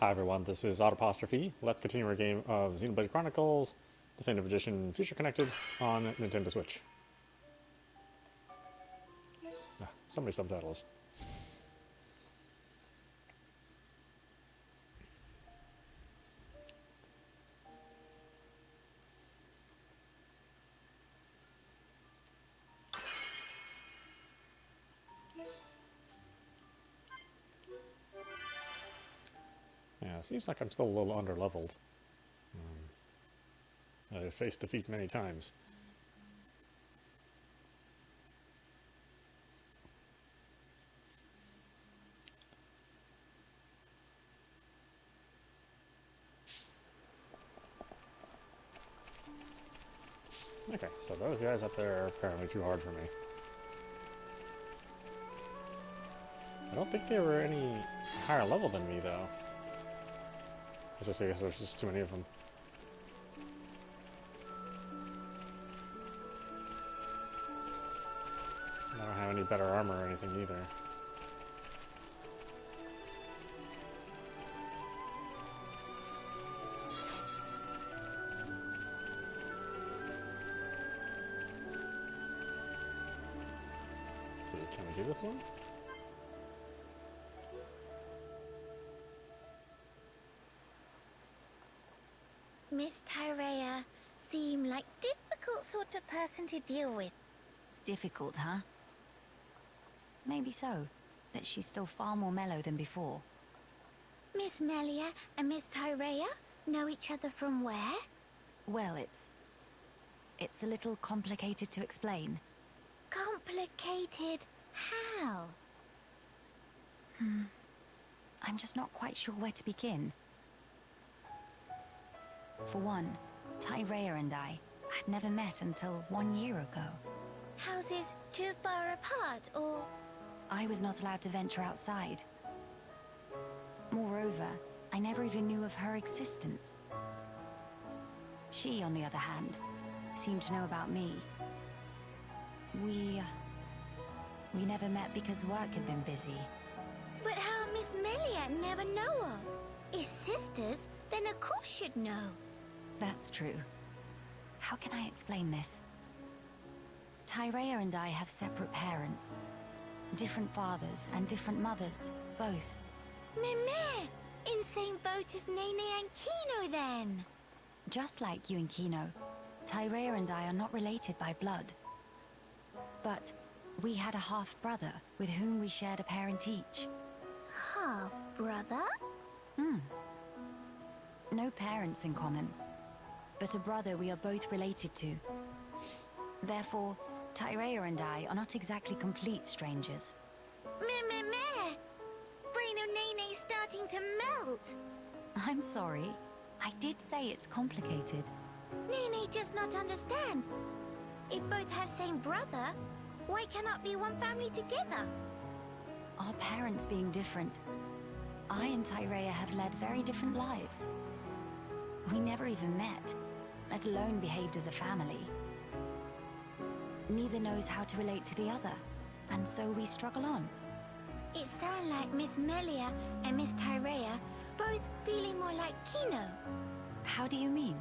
Hi everyone, this is audap. Let's continue our game of Xenoblade Chronicles, Definitive Edition Future Connected on Nintendo Switch. So many subtitles. Yeah, it seems like I'm still a little under-leveled. I've faced defeat many times. Okay, so those guys up there are apparently too hard for me. I don't think they were any higher level than me, though. I guess there's just too many of them. I don't have any better armor or anything either. Let's see, can we do this one? Miss Tyrea seem like difficult sort of person to deal with. Difficult, huh? Maybe so, but she's still far more mellow than before. Miss Melia and Miss Tyrea know each other from where? Well, it's a little complicated to explain. Complicated how? I'm just not quite sure where to begin. For one, Tyrea and I had never met until 1 year ago. Houses too far apart, or...? I was not allowed to venture outside. Moreover, I never even knew of her existence. She, on the other hand, seemed to know about me. We never met because work had been busy. But how Miss Melia never know her? If sisters, then of course she'd know. That's true. How can I explain this? Tyrea and I have separate parents. Different fathers and different mothers, both. Meme! In same boat as Nene and Kino, then. Just like you and Kino, Tyrea and I are not related by blood. But we had a half-brother with whom we shared a parent each. Half-brother? No parents in common, but a brother we are both related to. Therefore, Tyrea and I are not exactly complete strangers. Meh. Brain of Nene's starting to melt. I'm sorry. I did say it's complicated. Nene does not understand. If both have same brother, why cannot be one family together? Our parents being different, I and Tyrea have led very different lives. We never even met, let alone behaved as a family. Neither knows how to relate to the other, and so we struggle on. It sounds like Miss Melia and Miss Tyrea both feeling more like Kino. How do you mean?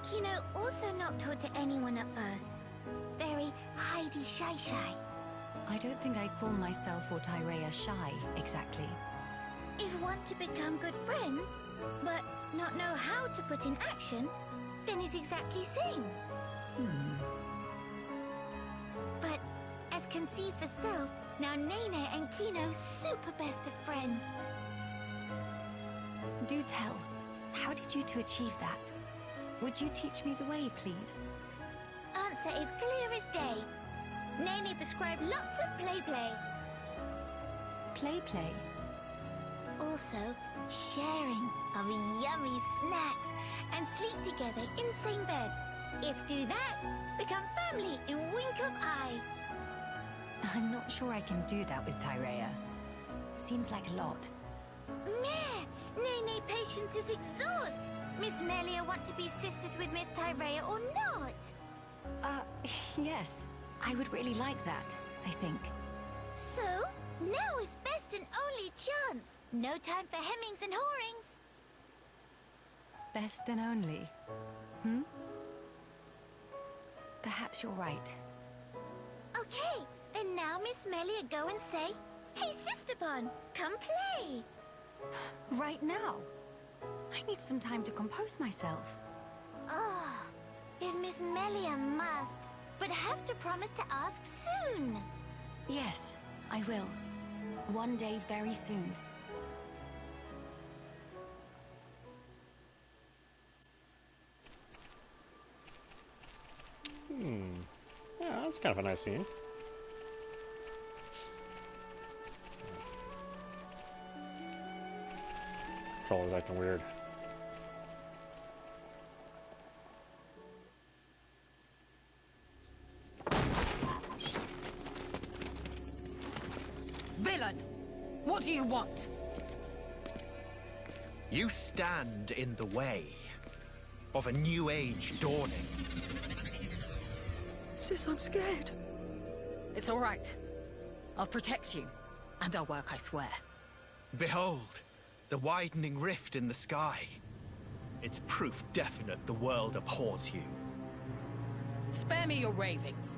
Kino also not taught to anyone at first. Very hidey shy. I don't think I'd call myself or Tyrea shy, exactly. If want to become good friends, but not know how to put in action, then it's exactly same. But as can see for self, now Nene and Kino super best of friends. Do tell, how did you two achieve that? Would you teach me the way, please? Answer is clear as day. Nene prescribed lots of play. Play? Also, sharing of yummy snacks and sleep together in same bed. If do that, become family in wink of eye. I'm not sure I can do that with Tyrea. Seems like a lot. Meh! Nene patience is exhaust. Miss Melia want to be sisters with Miss Tyrea or not? Yes. I would really like that, I think. So, now is best and only chance. No time for hemmings and hawings. Best and only. Hmm? Perhaps you're right. Okay, then now Miss Melia go and say, "Hey, Sister Bon, come play." Right now? I need some time to compose myself. Oh, if Miss Melia must, but have to promise to ask soon. Yes, I will. One day very soon. Yeah, that was kind of a nice scene. Controller's acting weird. Villain! What do you want? You stand in the way of a new age dawning. Sis, I'm scared. It's all right. I'll protect you. And I'll work, I swear. Behold, the widening rift in the sky. It's proof definite the world abhors you. Spare me your ravings.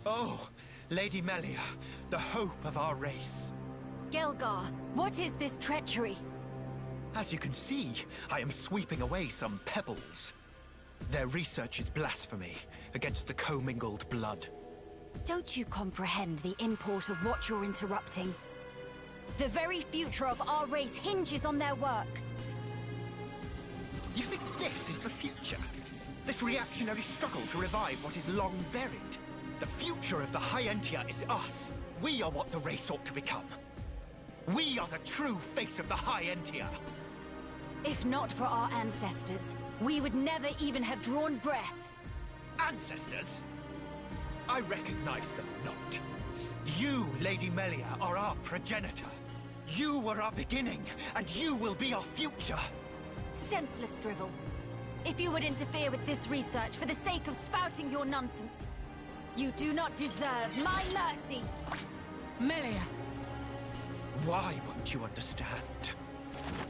Oh, Lady Melia, the hope of our race. Gelgar, what is this treachery? As you can see, I am sweeping away some pebbles. Their research is blasphemy against the commingled blood. Don't you comprehend the import of what you're interrupting? The very future of our race hinges on their work. You think this is the future? This reactionary struggle to revive what is long buried? The future of the High-Entia is us. We are what the race ought to become. We are the true face of the High-Entia. If not for our ancestors, we would never even have drawn breath. Ancestors? I recognize them not. You, Lady Melia, are our progenitor. You were our beginning, and you will be our future. Senseless drivel. If you would interfere with this research for the sake of spouting your nonsense, you do not deserve my mercy! Melia! Why won't you understand?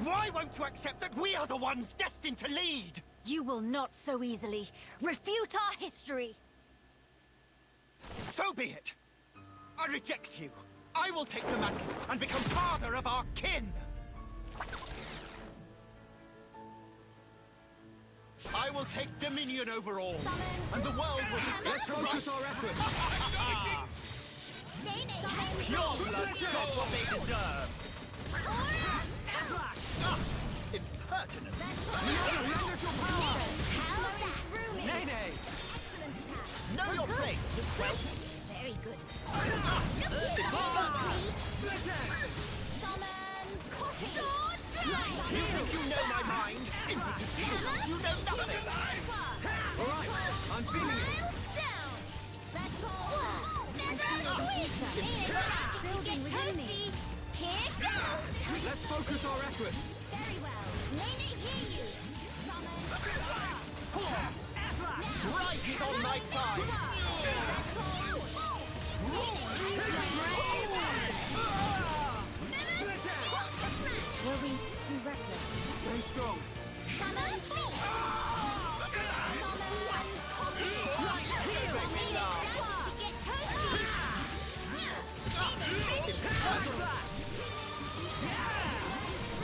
Why won't you accept that we are the ones destined to lead? You will not so easily refute our history! So be it! I reject you! I will take the mantle and become father of our kin! I will take dominion over all, and the world will be... Let's focus our efforts! Pure blood got what they deserve! Impertinent! Lend us your power! Nay! Know your place, well... Very good. You think you know my mind? You know nothing! Alright, I'm feeling it. Let's focus our efforts. Very well. Nene, hear you. Right is on my side! Were we too reckless? Stay strong.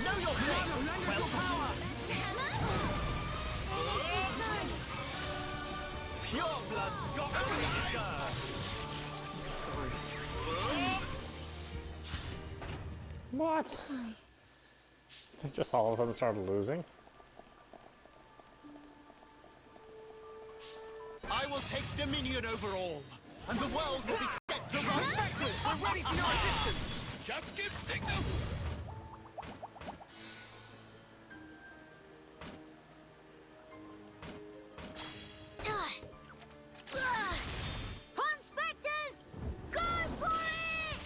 Know your place! Lend us your power. Pure blood's got what they deserve! Sorry. What? They just all of a sudden started losing? I will take dominion over all, and the world will be set to right. Inspectors, we're ready for your assistance! Just give signal! Inspectors, go for it!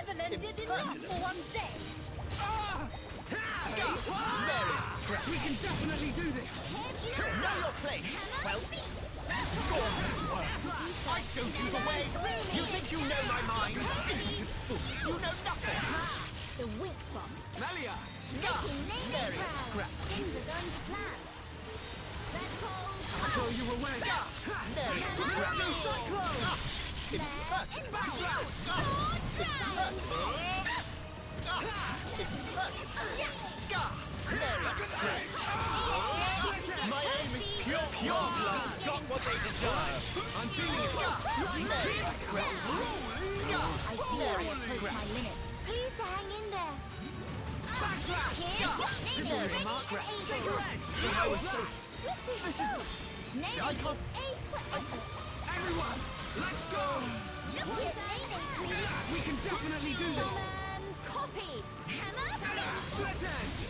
Evelyn did enough for one day. We can definitely do this! Know your place! Well, go on, I show you the way! You think you know my mind? You know nothing! The weak spot. Melia! Making Nene proud. Things are going to plan. Let's hold. I'll throw you away! No Cyclone! My aim is pure blood! Got what they deserve! I'm feeling it! I see I approach my limit. Please to hang in there. Everyone, let's go! We can definitely do this! Copy. Hammer. Split edge!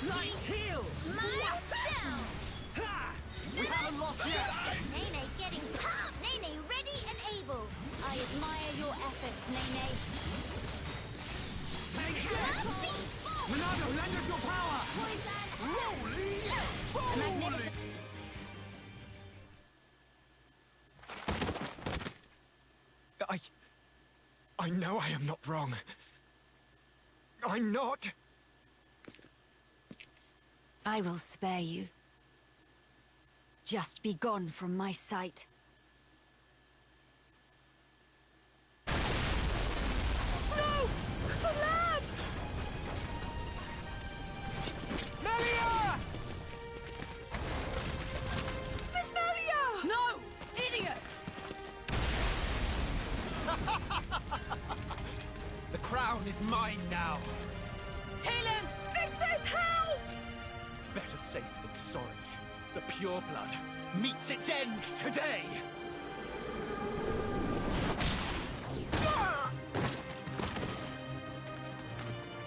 Light heal! Miles down. We haven't lost yet! Nene getting pumped. Nene ready and able. I admire your efforts, Nene. Take this! Monado, lend us your power! I know I am not wrong. I'm not. I will spare you. Just be gone from my sight. No! The lab! Melia! Miss Melia! No! Idiots! The crown is mine now. Talon! Vix's help! Better safe than sorry. The pure blood meets its end today.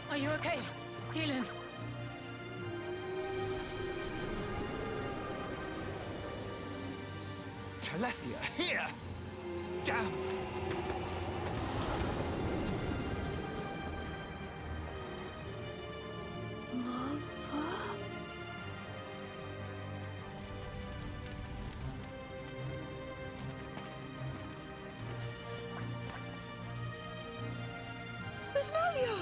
Are you okay, Talon? Telethia here. Damn. Miss Melia!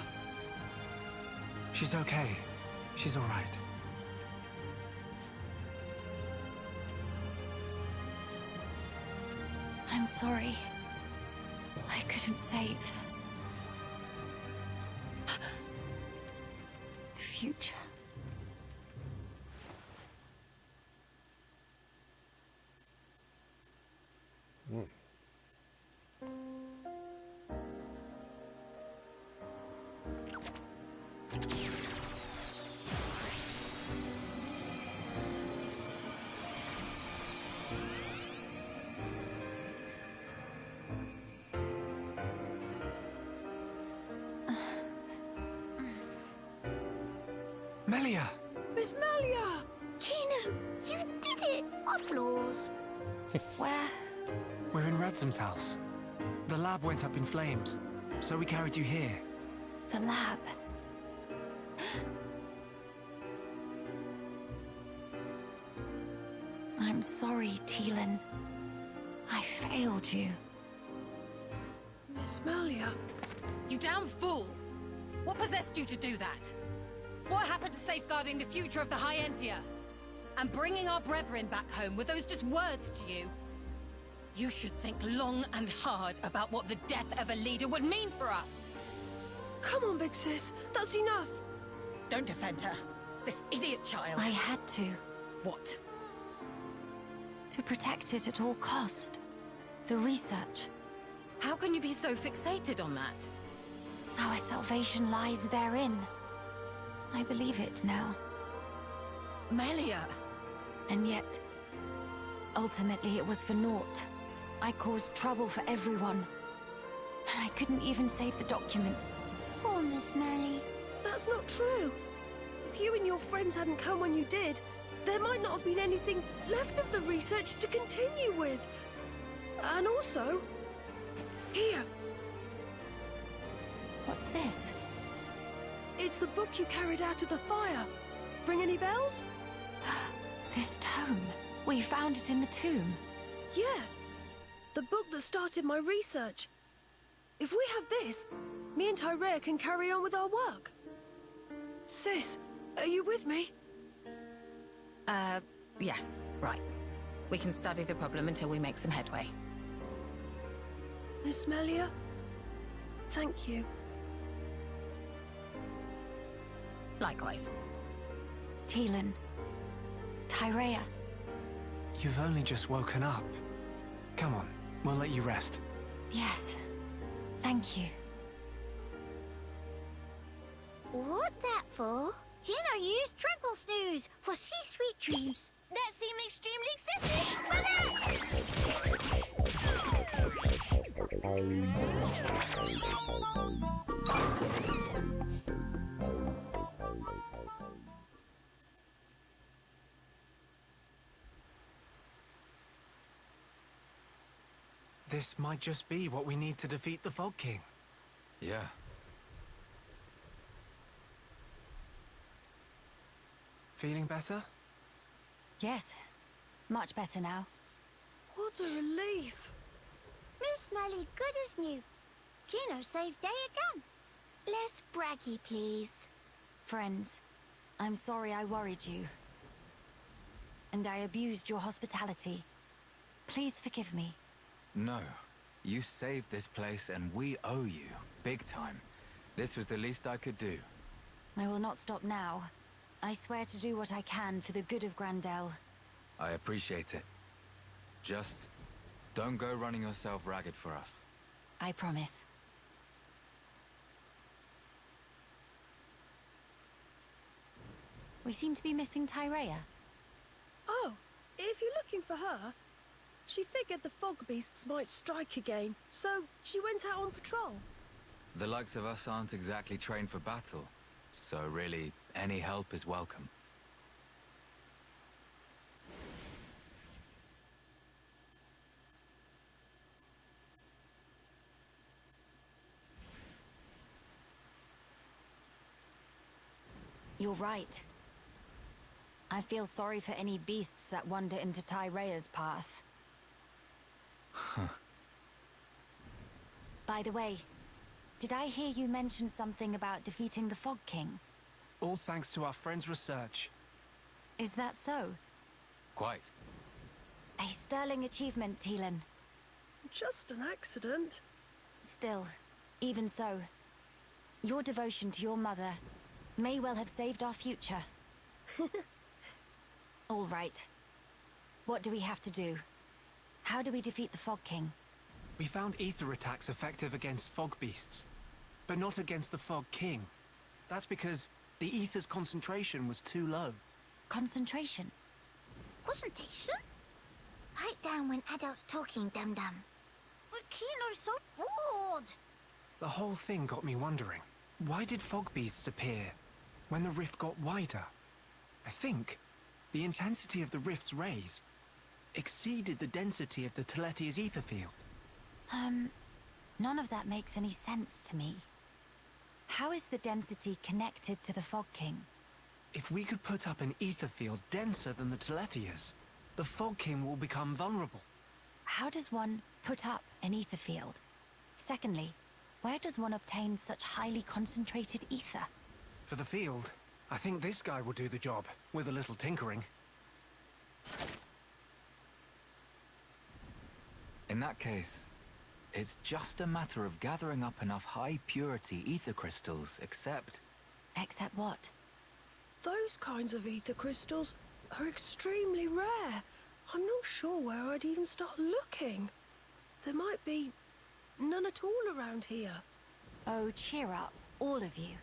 She's okay. She's all right. I'm sorry. I couldn't save the future. Melia! Miss Melia! Kino, you did it. Applause. Where? We're in Radsom's house. The lab went up in flames, so we carried you here. The lab. I'm sorry, Talon. I failed you. Miss Melia? You damn fool! What possessed you to do that? What happened to safeguarding the future of the High Entia? And bringing our brethren back home, were those just words to you? You should think long and hard about what the death of a leader would mean for us! Come on, big sis. That's enough. Don't defend her. This idiot child. I had to. What? To protect it at all cost. The research. How can you be so fixated on that? Our salvation lies therein. I believe it now. Melia! And yet, ultimately it was for naught. I caused trouble for everyone. And I couldn't even save the documents. Poor Miss Melly. That's not true. If you and your friends hadn't come when you did, there might not have been anything left of the research to continue with. And also, here, What's this? it's the book you carried out of the fire. Ring any bells? This tome. We found it in the tomb. Yeah, the book that started my research. If we have this, me and Tyrea can carry on with our work. Sis, are you with me? Yeah, right. We can study the problem until we make some headway. Miss Melia? Thank you. Likewise. Teelan. Tyrea. You've only just woken up. Come on, we'll let you rest. Yes. Thank you. What that for? You know, use tranquil snooze for sweet dreams. That seemed extremely This might just be what we need to defeat the Fog King. Yeah. Feeling better? Yes. Much better now. What a relief. Miss Melly, good as new. Kino saved day again. Less braggy, please. Friends, I'm sorry I worried you. And I abused your hospitality. Please forgive me. No. You saved this place and we owe you. Big time. This was the least I could do. I will not stop now. I swear to do what I can for the good of Grandel. I appreciate it. Just don't go running yourself ragged for us. I promise. We seem to be missing Tyrea. Oh, if you're looking for her, she figured the fog beasts might strike again, so she went out on patrol. The likes of us aren't exactly trained for battle, so really, any help is welcome. You're right. I feel sorry for any beasts that wander into Tyrea's path. By the way, did I hear you mention something about defeating the Fog King? All thanks to our friend's research. Is that so? Quite. A sterling achievement, Teelan. Just an accident. Still, even so, your devotion to your mother may well have saved our future. All right. What do we have to do? How do we defeat the Fog King? We found ether attacks effective against fog beasts, but not against the Fog King. That's because the ether's concentration was too low. Concentration? Concentration? Pipe down when adults talking, dum-dum. But Kino's so bored. The whole thing got me wondering, why did fog beasts appear when the rift got wider? I think the intensity of the rift's rays exceeded the density of the Teletia's ether field. None of that makes any sense to me. How is the density connected to the Fog King? If we could put up an ether field denser than the Teletia's, the Fog King will become vulnerable. How does one put up an ether field? Secondly, where does one obtain such highly concentrated ether? For the field, I think this guy will do the job, with a little tinkering. In that case, it's just a matter of gathering up enough high-purity ether crystals, except... Except what? Those kinds of ether crystals are extremely rare. I'm not sure where I'd even start looking. There might be none at all around here. Oh, cheer up, all of you.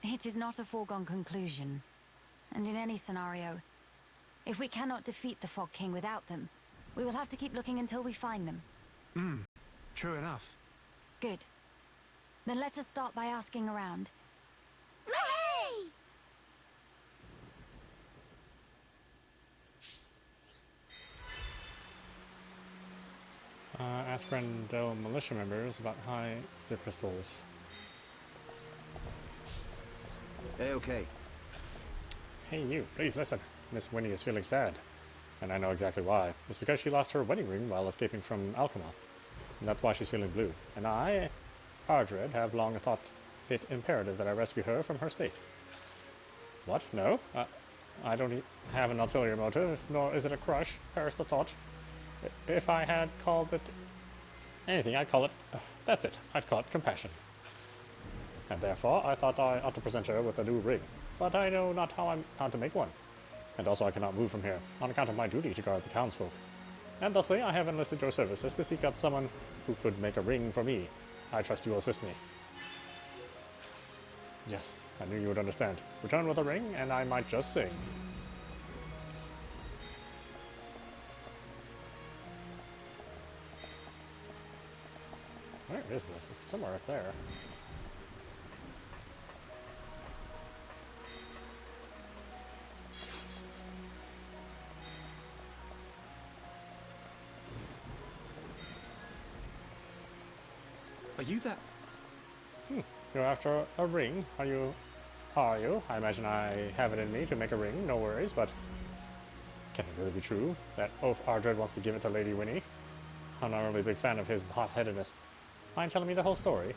It is not a foregone conclusion. And in any scenario, if we cannot defeat the Fog King without them, we will have to keep looking until we find them. True enough. Good. Then let us start by asking around. Hey! Ask Grendel militia members about high ether crystals. Okay. Hey you, please listen. Miss Winnie is feeling sad. And I know exactly why. It's because she lost her wedding ring while escaping from Alchemath. And that's why she's feeling blue. And I, Ardred, have long thought it imperative that I rescue her from her state. What? No? I don't have an ulterior motive, nor is it a crush. Perish the thought. If I had called it anything, I'd call it... that's it. I'd call it compassion. And therefore, I thought I ought to present her with a new ring. But I know not how to make one. And also I cannot move from here, on account of my duty to guard the townsfolk. And thusly, I have enlisted your services to seek out someone who could make a ring for me. I trust you will assist me. Yes, I knew you would understand. Return with a ring, and I might just sing. Where is this? It's somewhere up there. Are you that? You're after a ring, are you? I imagine I have it in me to make a ring, no worries, but... can it really be true that Oaf Ardred wants to give it to Lady Winnie? I'm not really a big fan of his hot-headedness. Mind telling me the whole story?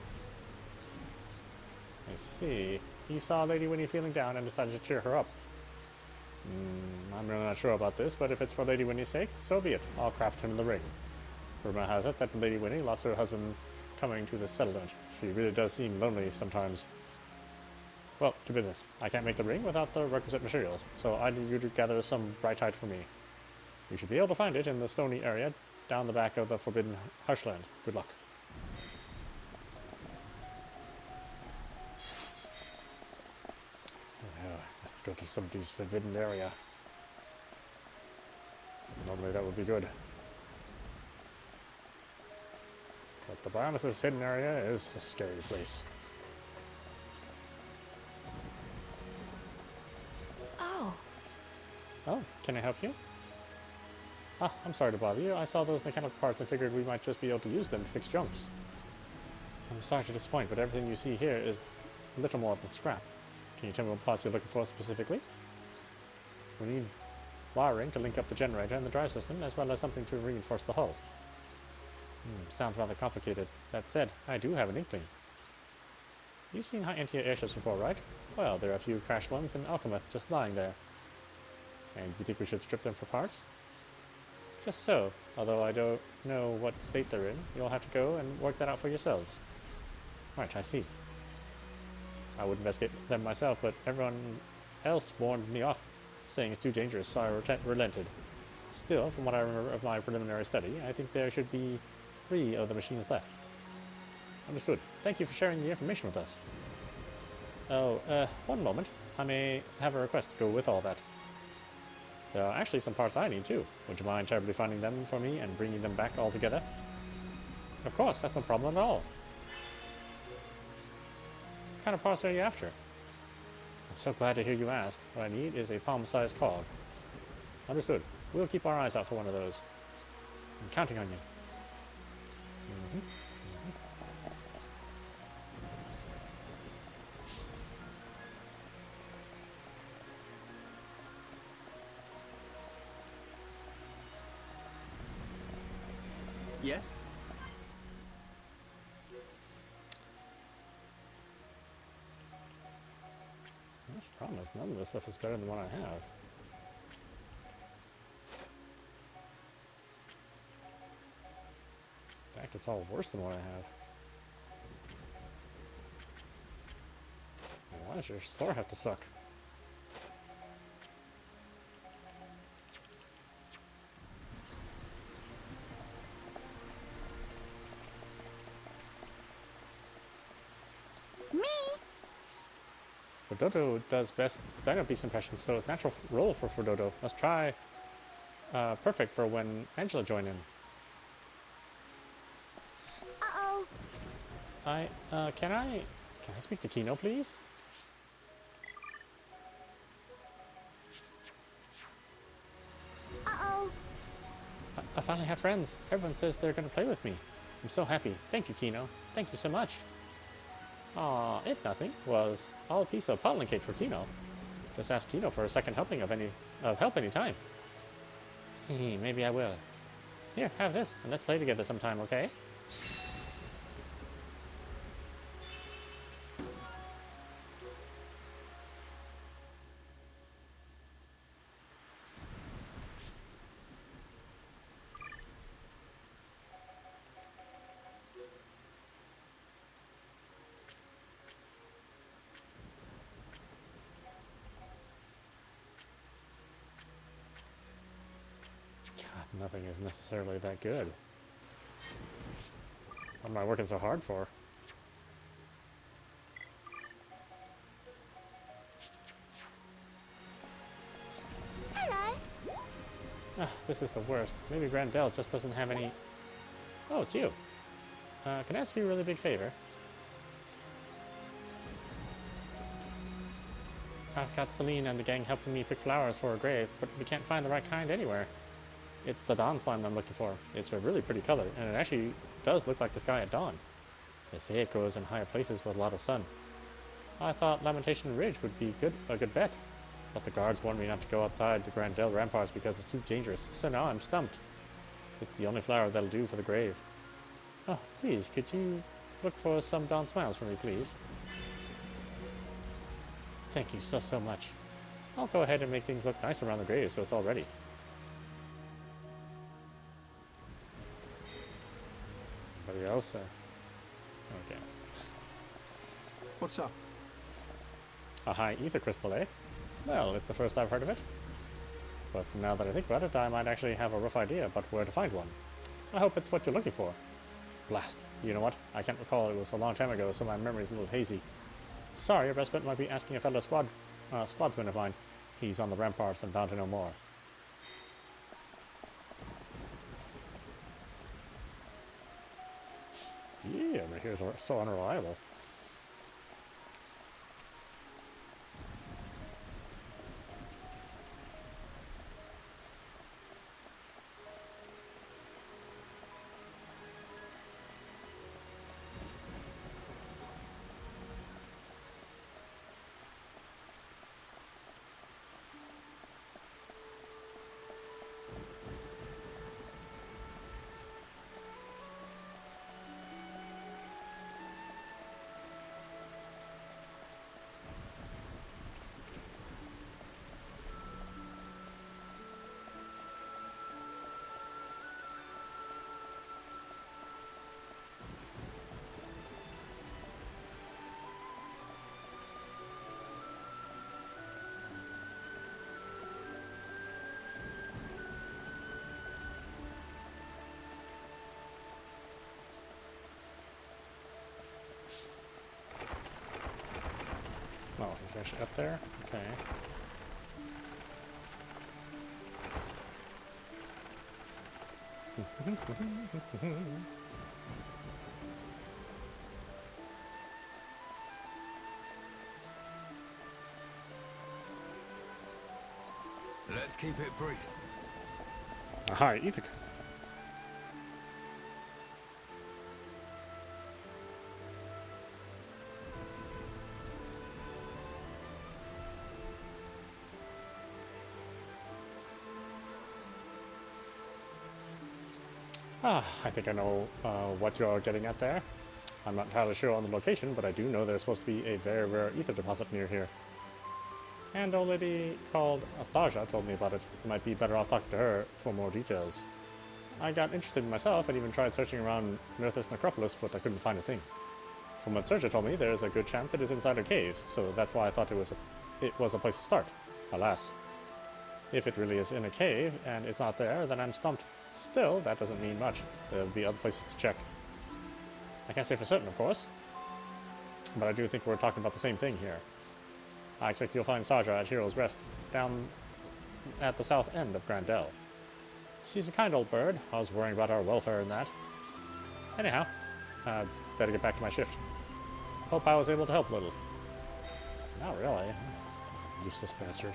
I see. He saw Lady Winnie feeling down and decided to cheer her up. I'm really not sure about this, but if it's for Lady Winnie's sake, so be it. I'll craft him the ring. Rumor has it that Lady Winnie lost her husband coming to this settlement. She really does seem lonely sometimes. Well, to business. I can't make the ring without the requisite materials, so I need you to gather some brightite for me. You should be able to find it in the stony area down the back of the forbidden Hushland. Good luck. Has to go to somebody's forbidden area. Normally that would be good. But the Bionis' hidden area is a scary place. Oh, can I help you? Ah, I'm sorry to bother you. I saw those mechanical parts and figured we might just be able to use them to fix junks. I'm sorry to disappoint, but everything you see here is little more than scrap. Can you tell me what parts you're looking for specifically? We need wiring to link up the generator and the drive system, as well as something to reinforce the hull. Sounds rather complicated. That said, I do have an inkling. You've seen high-end airships before, right? Well, there are a few crashed ones in Alchemath just lying there. And you think we should strip them for parts? Just so. Although I don't know what state they're in, you'll have to go and work that out for yourselves. Right, I see. I would investigate them myself, but everyone else warned me off, saying it's too dangerous, so I relented. Still, from what I remember of my preliminary study, I think there should be 3 of the machines left. Understood. Thank you for sharing the information with us. Oh, one moment. I may have a request to go with all that. There are actually some parts I need too. Would you mind terribly finding them for me and bringing them back all together? Of course, that's no problem at all. What kind of parts are you after? I'm so glad to hear you ask. What I need is a palm-sized cog. Understood. We'll keep our eyes out for one of those. I'm counting on you. Yes? That's the problem is none of this stuff is better than what I have. In fact, it's all worse than what I have. Why does your store have to suck? Frodoto does best dino beast impressions, so it's natural role for Frodoto. Let's try perfect for when Angela joined in. Uh-oh. Can I speak to Kino, please? Uh-oh. I finally have friends. Everyone says they're going to play with me. I'm so happy. Thank you, Kino. Thank you so much. Aw, it nothing. Was all a piece of pollen cake for Kino. Just ask Kino for a second helping of help anytime. Maybe I will. Here, have this, and let's play together sometime, okay? God, nothing is necessarily that good. What am I working so hard for? Hello. Ah, this is the worst. Maybe Grandel just doesn't have any... Oh, it's you. Can I ask you a really big favor? I've got Celine and the gang helping me pick flowers for a grave, but we can't find the right kind anywhere. It's the dawn slime I'm looking for. It's a really pretty color, and it actually does look like the sky at dawn. They say it grows in higher places with a lot of sun. I thought Lamentation Ridge would be a good bet, but the guards warned me not to go outside the Grandel ramparts because it's too dangerous, so now I'm stumped. It's the only flower that'll do for the grave. Oh, please, could you look for some dawn smiles for me, please? Thank you so much. I'll go ahead and make things look nice around the grave so it's all ready. Anybody else? Okay. What's up? A high ether crystal, eh? Well, it's the first I've heard of it. But now that I think about it, I might actually have a rough idea about where to find one. I hope it's what you're looking for. Blast. You know what? I can't recall, it was a long time ago, so my memory's a little hazy. Sorry, I best bet might be asking a fellow squadsman of mine. He's on the ramparts and bound to know more. Yeah, my here's so unreliable. Oh, he's actually up there? Okay. Let's keep it brief. Hi, Ethan. I think I know what you're getting at there. I'm not entirely sure on the location, but I do know there's supposed to be a very rare ether deposit near here. And a lady called Astasia told me about it. I might be better off talking to her for more details. I got interested in myself and even tried searching around Mirthus Necropolis, but I couldn't find a thing. From what Serja told me, there's a good chance it is inside a cave, so that's why I thought it was a place to start. Alas. If it really is in a cave, and it's not there, then I'm stumped. Still, that doesn't mean much. There'll be other places to check. I can't say for certain, of course. But I do think we're talking about the same thing here. I expect you'll find Saja at Hero's Rest, down at the south end of Grandel. She's a kind old bird. I was worrying about our welfare and that. Anyhow, better get back to my shift. Hope I was able to help a little. Not really. Useless bastard.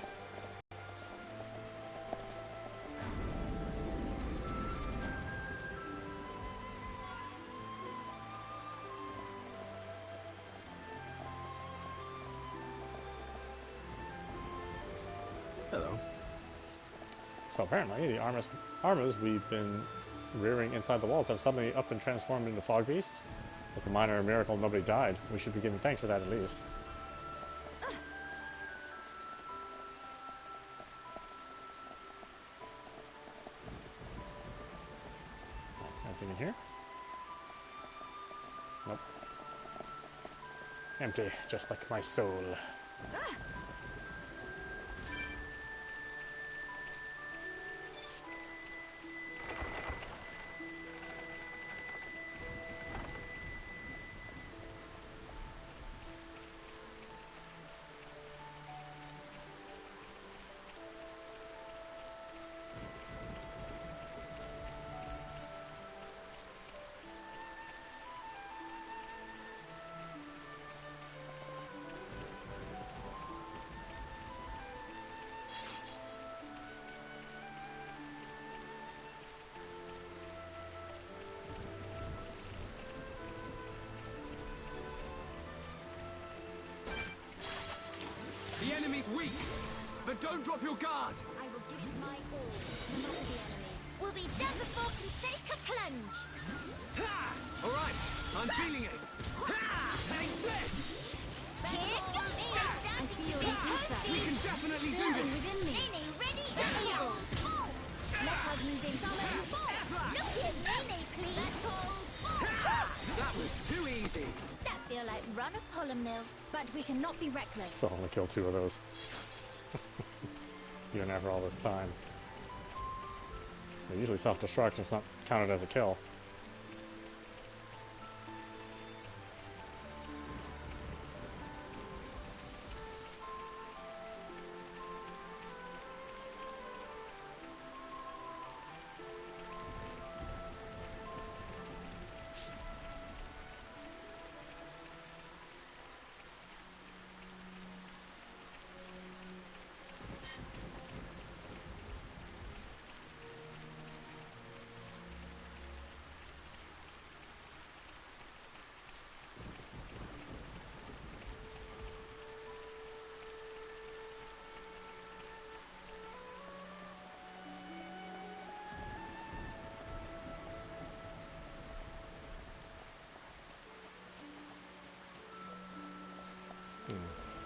So apparently, the armors we've been rearing inside the walls have suddenly upped and transformed into fog beasts. It's a minor miracle nobody died. We should be giving thanks for that at least. Anything in here? Nope. Empty, just like my soul. The enemy's weak, but don't drop your guard. I will give it my all. Not the enemy. Will be done before can take a plunge. Ha! All right, I'm feeling it. Ha! Take this! Here goes I feel the ether. We can definitely do this. Within me. Nene, ready? Go! Let us move in. Look here, Nene, please. Let's go. That was too easy. That feel like run a pollen mill. But we cannot be reckless. Still only killed 2 of those. Even after all this time. They usually self-destruct, it's not counted as a kill.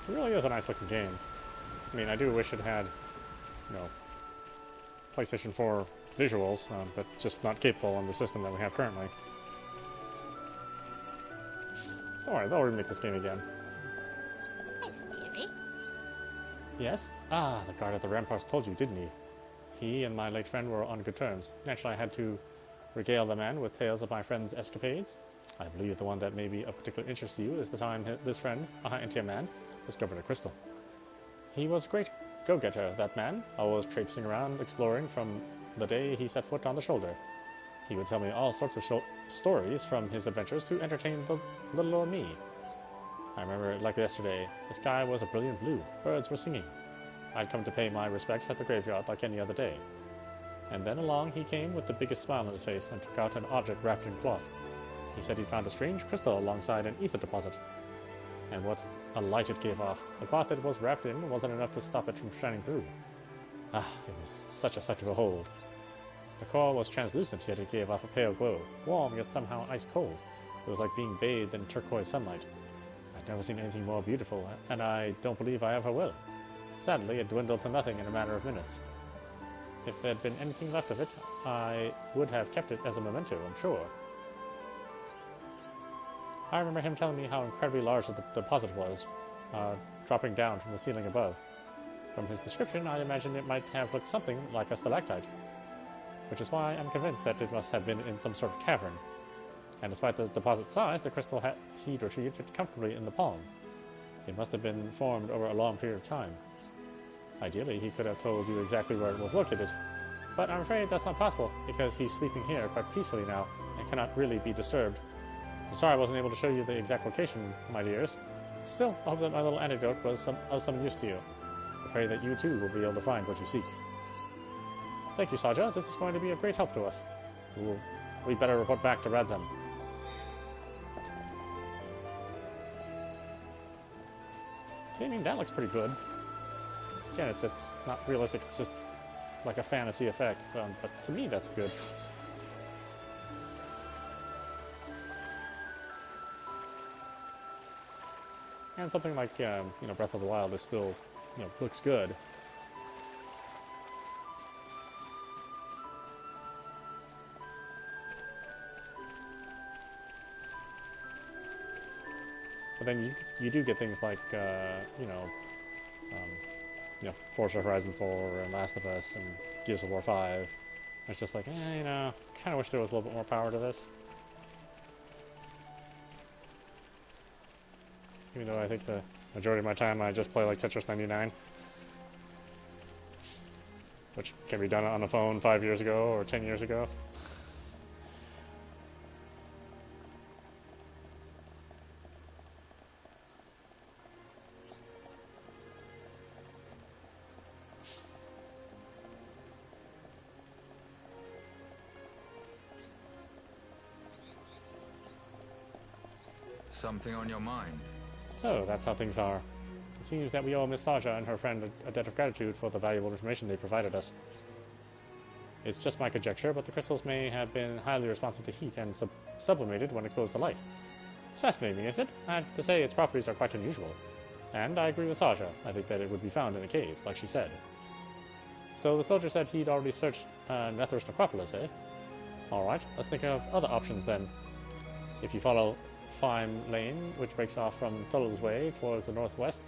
It really is a nice looking game. I mean, I do wish it had, you know, PlayStation 4 visuals, but just not capable on the system that we have currently. Don't worry, they'll remake this game again. Hello, dearie. Yes? Ah, the guard at the ramparts told you, didn't he? He and my late friend were on good terms. Naturally, I had to regale the man with tales of my friend's escapades. I believe the one that may be of particular interest to you is the time this friend, a high-entier man, discovered a crystal. He was a great go-getter, that man, always traipsing around, exploring from the day he set foot on the shoulder. He would tell me all sorts of stories from his adventures to entertain the little old me. I remember it like yesterday. The sky was a brilliant blue. Birds were singing. I'd come to pay my respects at the graveyard like any other day. And then along he came with the biggest smile on his face and took out an object wrapped in cloth. He said he'd found a strange crystal alongside an ether deposit. And what a light it gave off. The cloth it was wrapped in wasn't enough to stop it from shining through. Ah, it was such a sight to behold. The core was translucent, yet it gave off a pale glow, warm yet somehow ice cold. It was like being bathed in turquoise sunlight. I'd never seen anything more beautiful, and I don't believe I ever will. Sadly, it dwindled to nothing in a matter of minutes. If there'd been anything left of it, I would have kept it as a memento, I'm sure. I remember him telling me how incredibly large the deposit was, dropping down from the ceiling above. From his description, I imagined it might have looked something like a stalactite, which is why I'm convinced that it must have been in some sort of cavern. And despite the deposit's size, the crystal he'd retrieved fit comfortably in the palm. It must have been formed over a long period of time. Ideally, he could have told you exactly where it was located, but I'm afraid that's not possible, because he's sleeping here quite peacefully now, and cannot really be disturbed. I'm sorry I wasn't able to show you the exact location, my dears. Still, I hope that my little anecdote was of some use to you. I pray that you too will be able to find what you seek. Thank you, Saja. This is going to be a great help to us. We better report back to Radzem. See, I mean, that looks pretty good. Again, it's not realistic, it's just like a fantasy effect, but to me that's good. And something like you know, Breath of the Wild is still, you know, looks good. But then you do get things like you know, Forza Horizon 4 and Last of Us and Gears of War 5. It's just like, you know, kind of wish there was a little bit more power to this. Even though I think the majority of my time I just play like Tetris 99. Which can be done on a phone 5 years ago or 10 years ago. Something on your mind? So, that's how things are. It seems that we owe Miss Saja and her friend a debt of gratitude for the valuable information they provided us. It's just my conjecture, but the crystals may have been highly responsive to heat and sublimated when exposed to light. It's fascinating, isn't it? I have to say its properties are quite unusual. And I agree with Saja. I think that it would be found in a cave, like she said. So the soldier said he'd already searched Nether's necropolis, eh? Alright, let's think of other options then. If you follow Fime Lane, which breaks off from Thull's Way towards the northwest,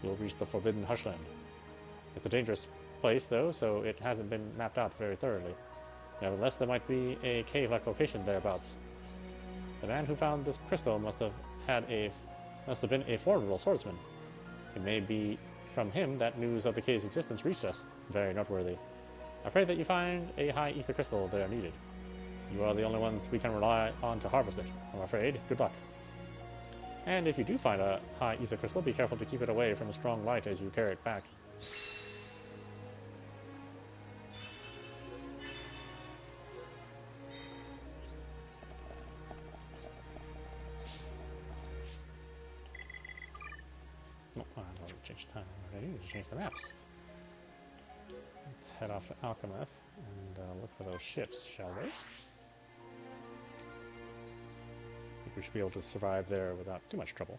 you'll reach the Forbidden Hushland. It's a dangerous place, though, so it hasn't been mapped out very thoroughly. Nevertheless, there might be a cave-like location thereabouts. The man who found this crystal must have been a formidable swordsman. It may be from him that news of the cave's existence reached us. Very noteworthy. I pray that you find a high ether crystal there needed. You are the only ones we can rely on to harvest it. I'm afraid. Good luck. And if you do find a high ether crystal, be careful to keep it away from a strong light as you carry it back. Oh, I've already changed time already. I need to change the maps. Let's head off to Alchemeth and look for those ships, shall we? I think we should be able to survive there without too much trouble.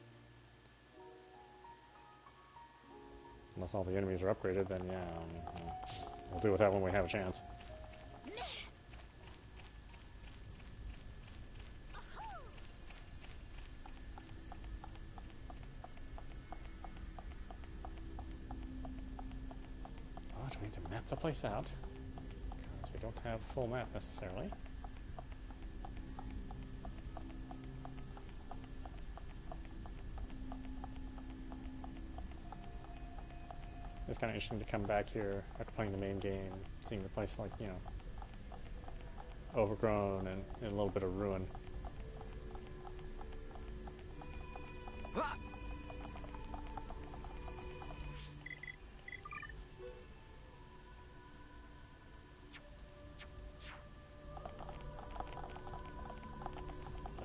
Unless all the enemies are upgraded, then yeah, I mean, we'll deal with that when we have a chance. Oh, do we need to map the place out? Because we don't have a full map necessarily. It's kind of interesting to come back here after playing the main game, seeing the place like, you know, overgrown and in a little bit of ruin. But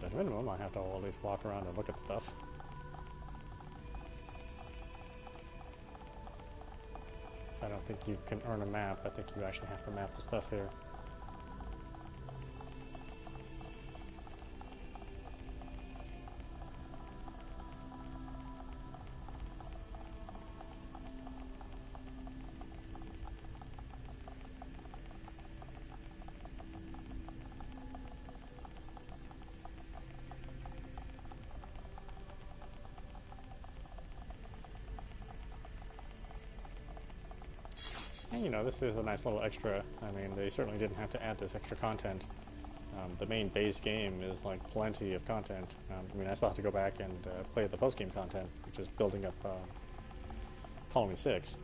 at a minimum, I have to at least walk around and look at stuff. I don't think you can earn a map. I think you actually have to map the stuff here. And, you know, this is a nice little extra. I mean, they certainly didn't have to add this extra content. The main base game is like plenty of content. I mean, I still have to go back and play the post-game content, which is building up Colony 6,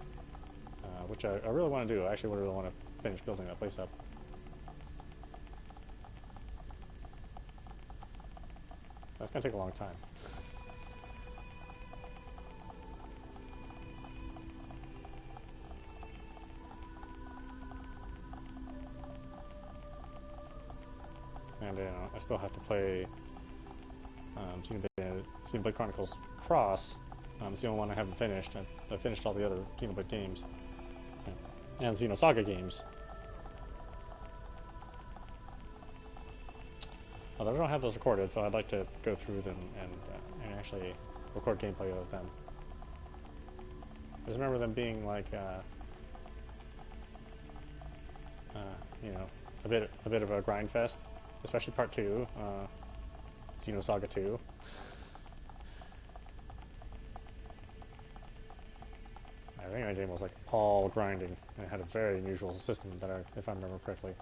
which I really want to do. I actually really want to finish building that place up. That's going to take a long time. And I still have to play Xenoblade Chronicles Cross. It's the only one I haven't finished. I've finished all the other Xenoblade games and Xenosaga games. Although I don't have those recorded, so I'd like to go through them and actually record gameplay of them. I just remember them being like, you know, a bit of a grind fest, especially part 2, Xenosaga 2. I think that game was like all grinding, and it had a very unusual system that if I remember correctly.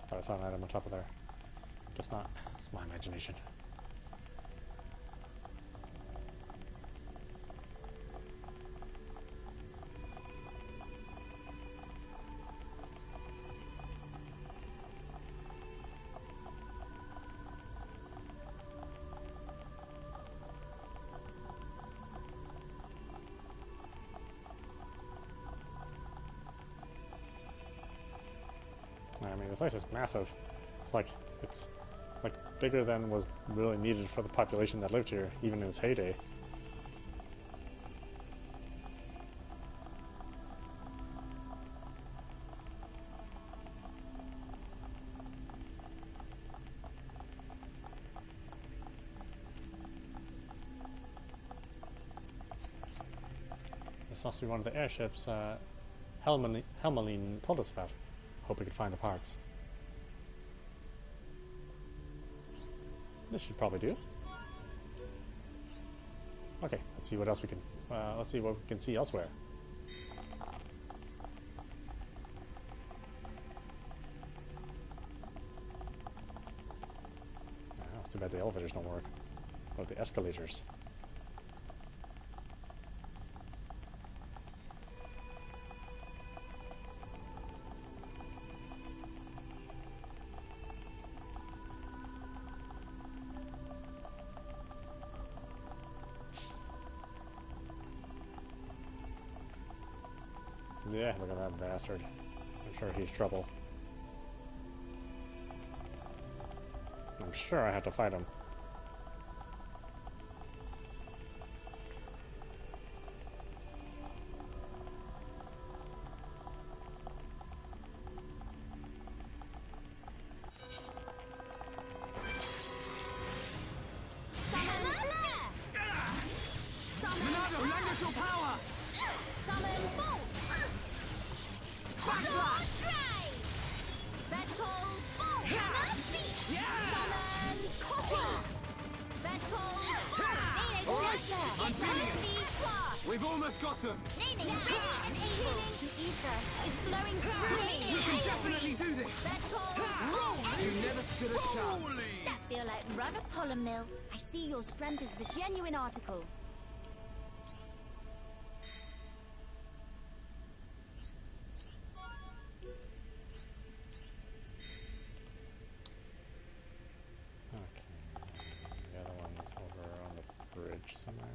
Thought I saw an item on top of there. Guess not. It's my imagination. I mean, the place is massive. It's like bigger than was really needed for the population that lived here, even in its heyday. This must be one of the airships Helmeline told us about. Hope we can find the parts. This should probably do. Okay, let's see what else we can. Let's see what we can see elsewhere. Oh, it's too bad the elevators don't work. Or the escalators. Yeah, look at that bastard. I'm sure he's trouble. I'm sure I have to fight him. We've almost got him! You can definitely do this! You never stood a chance! That feel like run a pollen mill. I see your strength is the genuine article. Okay, the other one's over on the bridge somewhere.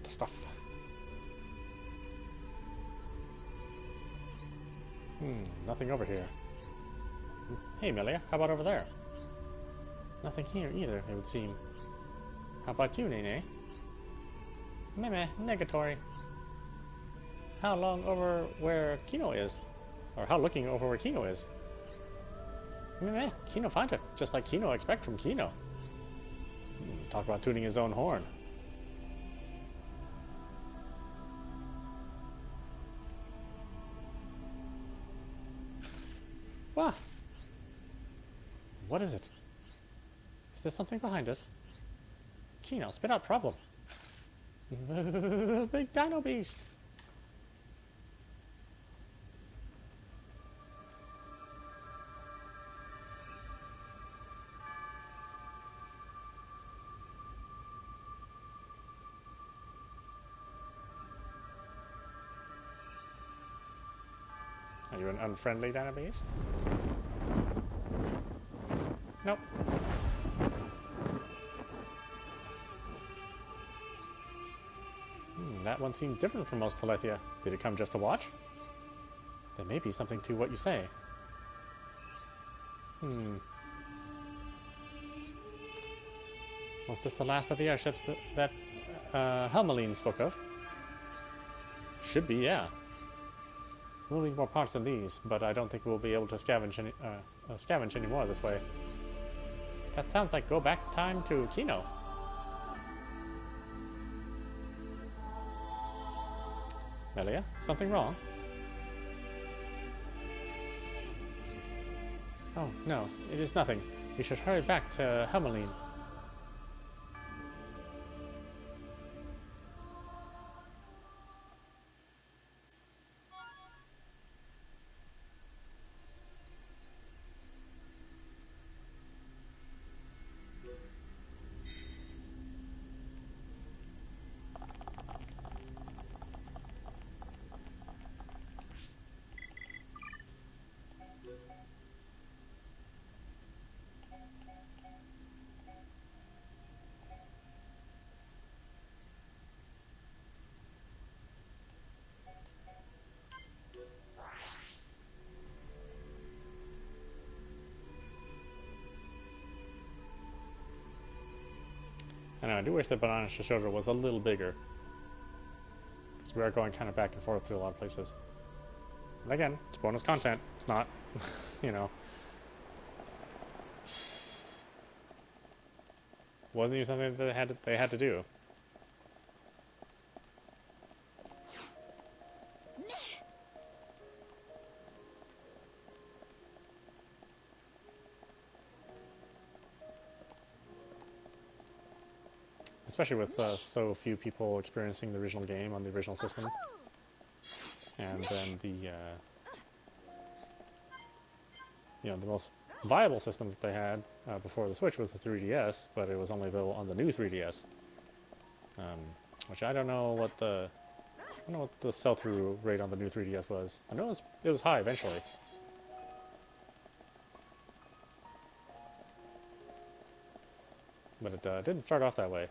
Stuff. Nothing over here. Hey, Melia, how about over there? Nothing here either, it would seem. How about you, Nene? Meh, negatory. How long over where Kino is? Or how looking over where Kino is? Meh, Kino find it, just like Kino expect from Kino. Talk about tooting his own horn. Wow. What is it? Is there something behind us? Kino, spit out problem. Big dino beast. Are you an unfriendly dino beast? Nope. That one seemed different from most Telethia. Did it come just to watch? There may be something to what you say. Was this the last of the airships that Helmeline spoke of? Should be, yeah. We'll need more parts than these, but I don't think we'll be able to scavenge any more this way. That sounds like go back time to Kino. Melia, something wrong? Oh, no, it is nothing. We should hurry back to Helmeline. I know, I do wish that Banana Shishojo was a little bigger. Because we are going kind of back and forth to a lot of places. And again, it's bonus content. It's not, you know. Wasn't even something that they had to do. Especially with so few people experiencing the original game on the original system. And then the, you know, the most viable systems that they had before the Switch was the 3DS, but it was only available on the new 3DS. Which I don't know what the sell-through rate on the new 3DS was. I know it was high eventually. But it didn't start off that way.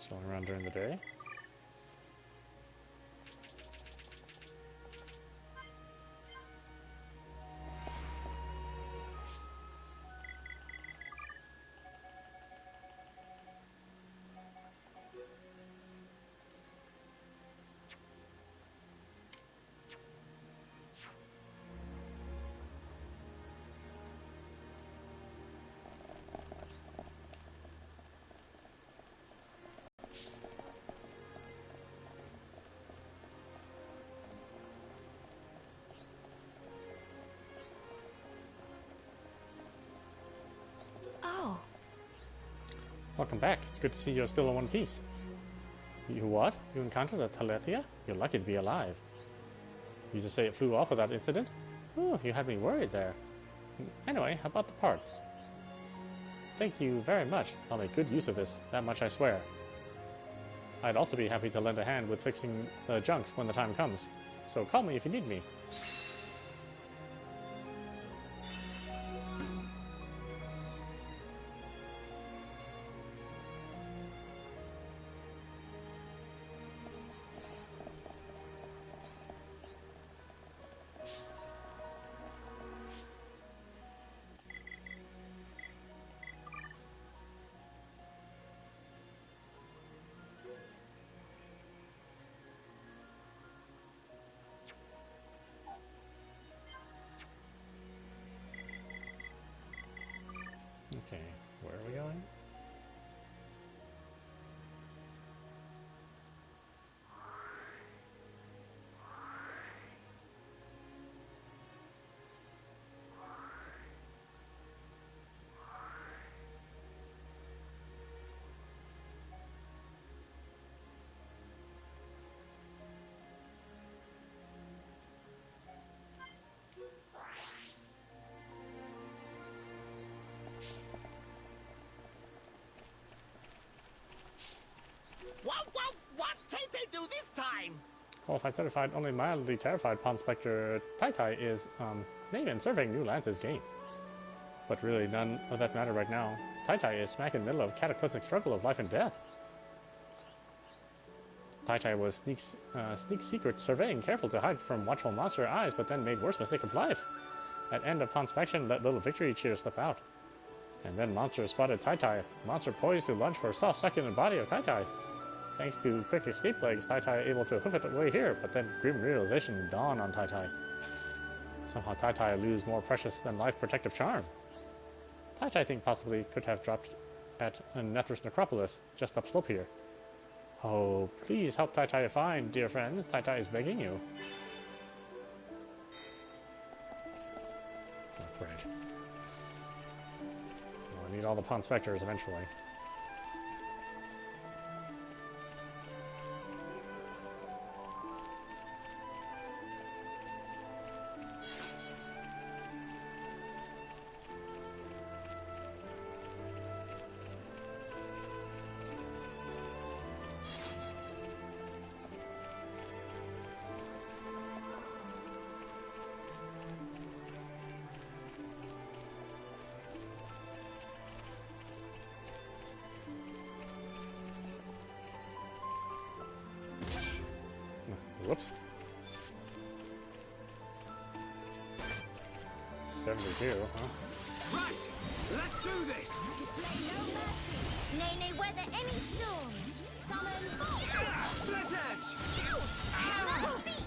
Strolling around during the day. Welcome back. It's good to see you're still in one piece. You what? You encountered a Talethia? You're lucky to be alive. You just say it flew off without incident? Oh, you had me worried there. Anyway, how about the parts? Thank you very much. I'll make good use of this. That much I swear. I'd also be happy to lend a hand with fixing the junks when the time comes. So call me if you need me. Okay, where are we going? What did they do this time? Qualified certified, only mildly terrified Pawn Spectre Tai is, maybe in surveying new lands is gain. But really none of that matter right now. Tai is smack in the middle of cataclysmic struggle of life and death. Tai was sneak secret surveying, careful to hide from watchful monster eyes, but then made worse mistake of life. At end of conspection, let little victory cheer slip out. And then monster spotted Tai. Monster poised to lunge for soft succulent body of Tai. Thanks to quick escape legs, Tai able to hoof it away here, but then grim realization dawned on Tai. Somehow Tai lose more precious than life protective charm. Tai think possibly could have dropped at Nethris Necropolis, just upslope here. Oh, please help Tai find, dear friends. Tai is begging you. Oh, great. Well, I need all the Pawn Spectres eventually. Whoops. 72, huh? Right, let's do this. Display no mercy. Nay, weather any storm. Summon bolt. Split edge. Hammer beat.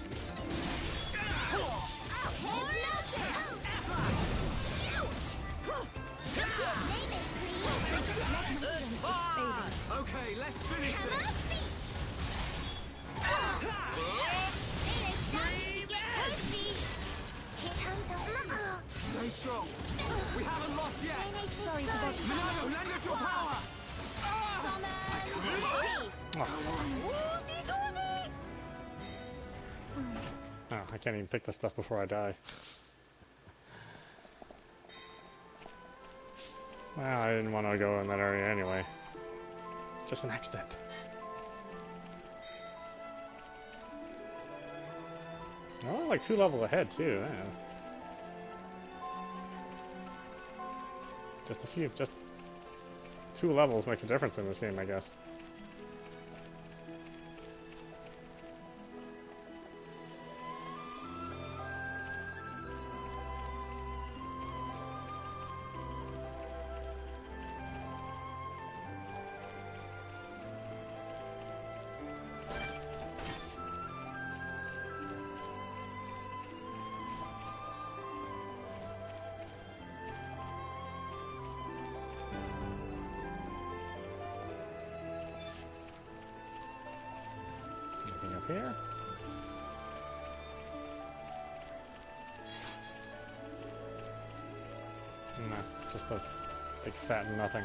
Okay, let's finish this. Stay strong. We haven't lost yet. Sorry to bother. Milano, lend us your power. Oh, I can't even pick this stuff before I die. Well, I didn't want to go in that area anyway. Just an accident. Oh, like 2 levels ahead too. Yeah. Just 2 levels makes a difference in this game, I guess. Here. Nah, just a big fat nothing.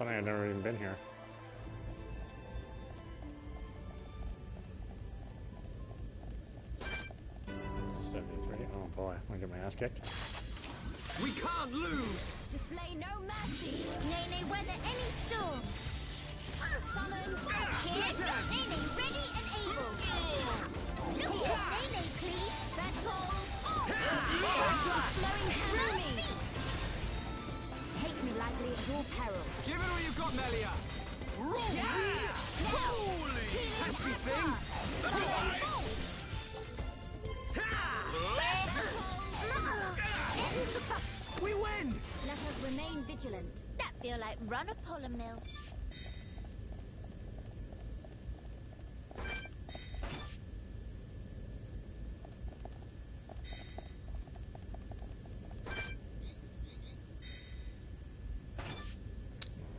funny, I've never even been here. Oh boy, I'm gonna get my ass kicked. We can't lose! Display no mercy! Nene weather any storm. Summon Here, Nene ready and able. Look at Nene, please. vertical. Flowing hammer me. Take me lightly at your peril. Give it all you've got, Melia! Roll! Yeah! Holy! Pesky thing! We win! Let us remain vigilant. That feel like run a polar mill.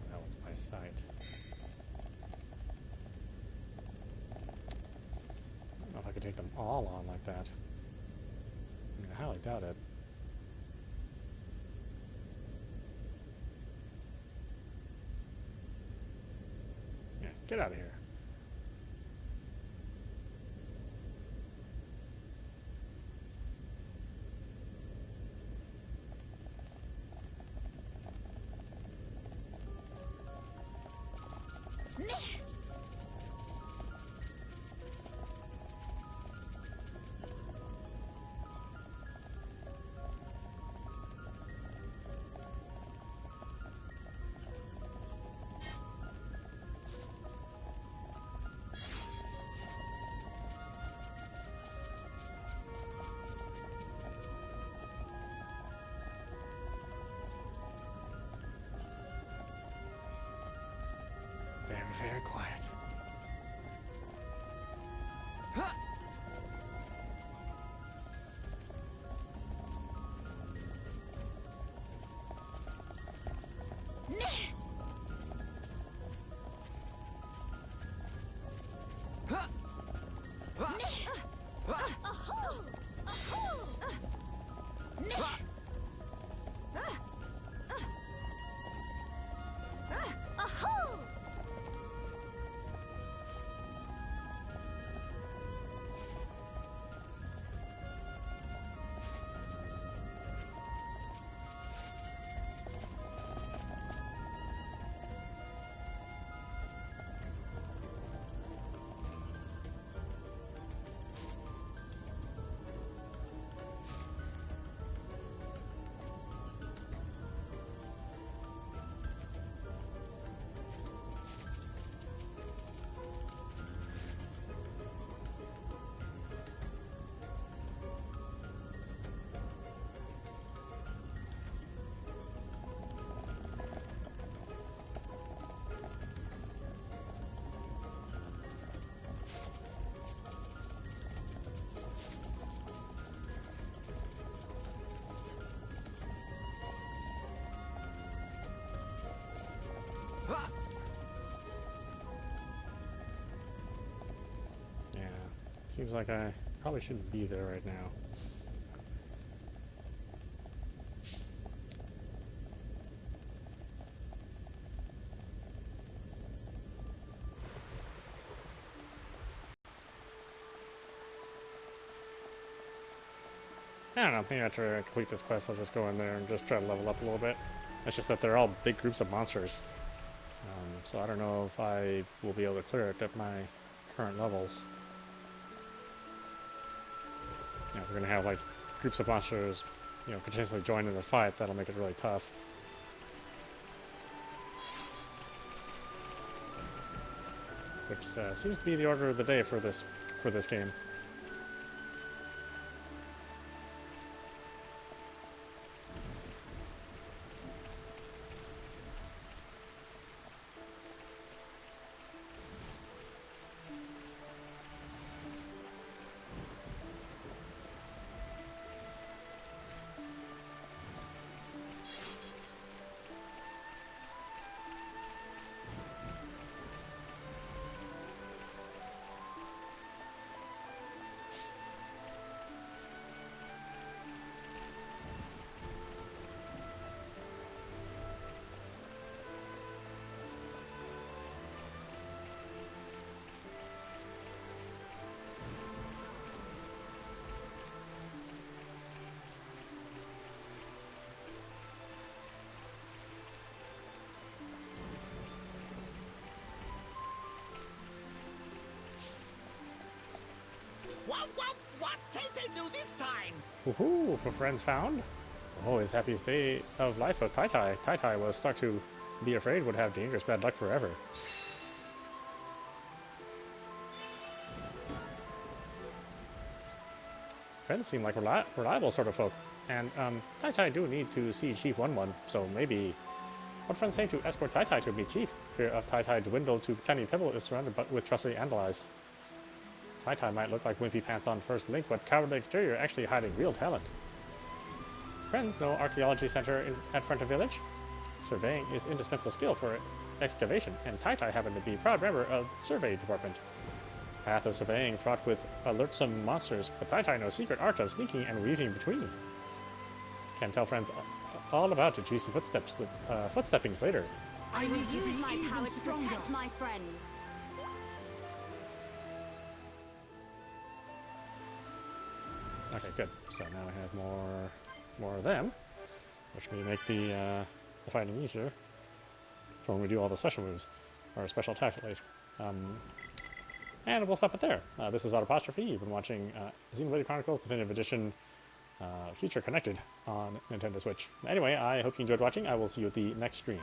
That one's my sight. I don't know if I could take them all on like that. I mean, I highly doubt it. Yeah, get out of here. Very, very quiet. Yeah, seems like I probably shouldn't be there right now. I don't know, maybe after I complete this quest I'll just go in there and just try to level up a little bit. It's just that they're all big groups of monsters. So I don't know if I will be able to clear it at my current levels. You know, if we're going to have like groups of monsters, you know, continuously join in the fight, that'll make it really tough. Which seems to be the order of the day for this game. What did they do this time? Woohoo! For friends found. Oh, his happiest day of life of Tai Tai. Tai Tai was stuck to be afraid would have dangerous bad luck forever. Friends seem like reliable sort of folk. And, Tai Tai do need to see Chief 1-1, so maybe... What friends say to escort Tai Tai to meet Chief? Fear of Tai Tai dwindled to tiny pebble is surrounded but with trusty allies. Tai Tai might look like wimpy pants on first blink, but cowardly exterior actually hiding real talent. Friends know archaeology center at front of village. Surveying is indispensable skill for excavation, and Tai Tai happened to be proud member of the survey department. Path of surveying fraught with alertsome monsters, but Tai Tai knows secret art of sneaking and weaving between. Can tell friends all about the juicy footsteppings later. I will use my power to protect my friends. Okay, good. So now I have more of them, which may make the fighting easier for when we do all the special moves, or special attacks at least. And we'll stop it there. This is audap. You've been watching Xenoblade Chronicles Definitive Edition Future Connected on Nintendo Switch. Anyway, I hope you enjoyed watching. I will see you at the next stream.